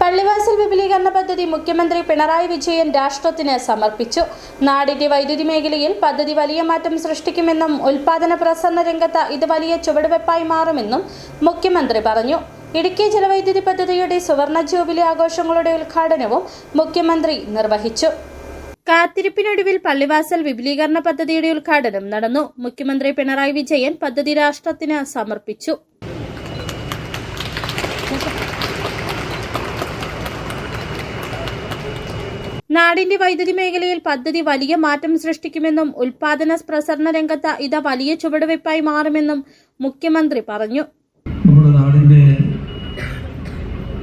പള്ളിവാസൽ വിപുലീകരണ പദ്ധതി മുഖ്യമന്ത്രി പിണറായി വിജയൻ രാഷ്ട്രത്തിന് സമർപ്പിച്ചു. നാടിന്റെ വൈദ്യുതി മേഖലയിൽ പദ്ധതി വലിയ മാറ്റം സൃഷ്ടിക്കുമെന്നും ഉൽപാദന പ്രസരണ രംഗത്ത് ഇത് വലിയ ചുവടുവെപ്പായി മാറുമെന്നും മുഖ്യമന്ത്രി പറഞ്ഞു. ഇടുക്കി ജലവൈദ്യുതി പദ്ധതിയുടെ സുവർണ ജൂബിലി ആഘോഷങ്ങളുടെ ഉദ്ഘാടനവും മുഖ്യമന്ത്രി നിർവഹിച്ചു. കാത്തിരിപ്പിനൊടുവിൽ പള്ളിവാസൽ വിപുലീകരണ പദ്ധതിയുടെ ഉദ്ഘാടനം നടന്നു. മുഖ്യമന്ത്രി പിണറായി വിജയൻ പദ്ധതി രാഷ്ട്രത്തിന് സമർപ്പിച്ചു. നാടിന്റെ വൈദ്യുതി മേഖലയിൽ പദ്ധതി വലിയ മാറ്റം സൃഷ്ടിക്കുമെന്നും ഉൽപാദന പ്രസരണ രംഗത്ത് ഇത് വലിയ ചുവടുവെപ്പായി മാറുമെന്നും മുഖ്യമന്ത്രി പറഞ്ഞു. നമ്മുടെ നാടിന്റെ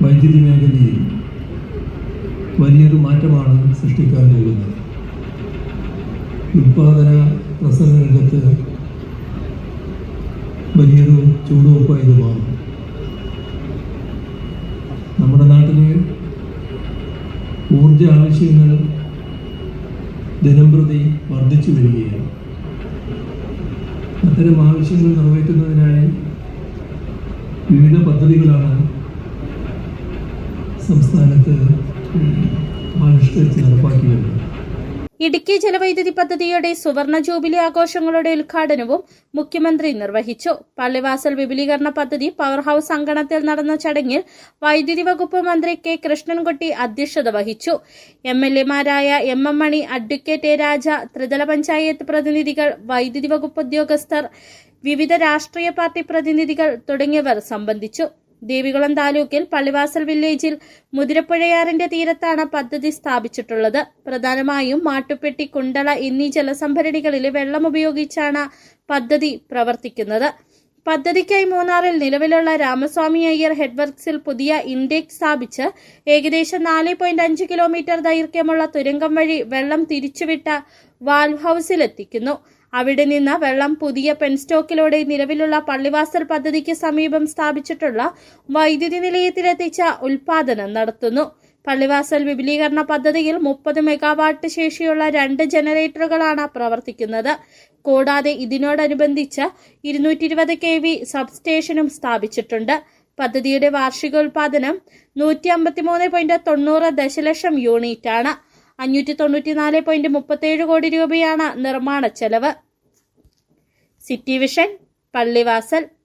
വൈദ്യുതി മേഖലയിൽ വലിയൊരു മാറ്റമാണ് സൃഷ്ടിക്കാൻ പോകുന്നത്. ഉൽപാദന പ്രസരണ രംഗത്ത് വലിയൊരു ചുവടുവെപ്പായി ഇത് മാറും. നമ്മുടെ നാട്ടിലെ ഊർജ ആവശ്യങ്ങൾ ദിനംപ്രതി വർദ്ധിച്ചു വരികയാണ്. അത്തരം ആവശ്യങ്ങൾ നിറവേറ്റുന്നതിനായി വിവിധ പദ്ധതികളാണ് സംസ്ഥാനത്ത് ആവിഷ്കരിച്ച് നടപ്പാക്കി വരുന്നത്. ഇടുക്കി ജലവൈദ്യുതി പദ്ധതിയുടെ സുവർണ ജൂബിലി ആഘോഷങ്ങളുടെ ഉദ്ഘാടനവും മുഖ്യമന്ത്രി നിർവഹിച്ചു. പള്ളിവാസൽ വിപുലീകരണ പദ്ധതി പവർ ഹൌസ് അങ്കണത്തിൽ നടന്ന ചടങ്ങിൽ വൈദ്യുതി വകുപ്പ് മന്ത്രി കെ കൃഷ്ണൻകുട്ടി അധ്യക്ഷത വഹിച്ചു. എംഎൽഎമാരായ എം മണി, അഡ്വക്കേറ്റ് എ രാജ, ത്രിതല പഞ്ചായത്ത് പ്രതിനിധികൾ, വൈദ്യുതി വകുപ്പ് ഉദ്യോഗസ്ഥർ, വിവിധ രാഷ്ട്രീയ പാർട്ടി പ്രതിനിധികൾ തുടങ്ങിയവർ സംബന്ധിച്ചു. ദേവികുളം താലൂക്കിൽ പള്ളിവാസൽ വില്ലേജിൽ മുതിരപ്പുഴയാറിന്റെ തീരത്താണ് പദ്ധതി സ്ഥാപിച്ചിട്ടുള്ളത്. പ്രധാനമായും മാട്ടുപ്പെട്ടി, കുണ്ടള എന്നീ ജലസംഭരണികളിലെ വെള്ളം ഉപയോഗിച്ചാണ് പദ്ധതി പ്രവർത്തിക്കുന്നത്. പദ്ധതിക്കായി മൂന്നാറിൽ നിലവിലുള്ള രാമസ്വാമി അയ്യർ ഹെഡ്വർക്സിൽ പുതിയ ഇൻടേക്ക് സ്ഥാപിച്ച് ഏകദേശം 4.5 കിലോമീറ്റർ ദൈർഘ്യമുള്ള തുരങ്കം വഴി വെള്ളം തിരിച്ചുവിട്ട വാൽവ് ഹൌസിലെത്തിക്കുന്നു. അവിടെ നിന്ന് വെള്ളം പുതിയ പെൻസ്റ്റോക്കിലൂടെ നിലവിലുള്ള പള്ളിവാസൽ പദ്ധതിക്ക് സമീപം സ്ഥാപിച്ചിട്ടുള്ള വൈദ്യുതി നിലയത്തിലെത്തിച്ച ഉൽപാദനം നടത്തുന്നു. പള്ളിവാസൽ വിപുലീകരണ പദ്ധതിയിൽ 30 മെഗാവാട്ട് ശേഷിയുള്ള 2 ജനറേറ്ററുകളാണ് പ്രവർത്തിക്കുന്നത്. കൂടാതെ ഇതിനോടനുബന്ധിച്ച് 220 kV സബ്സ്റ്റേഷനും സ്ഥാപിച്ചിട്ടുണ്ട്. പദ്ധതിയുടെ വാർഷികോൽപാദനം 153.90 ദശലക്ഷം യൂണിറ്റാണ്. 594.37 കോടി രൂപയാണ് നിർമ്മാണ ചെലവ്. City vision, Pallivasal.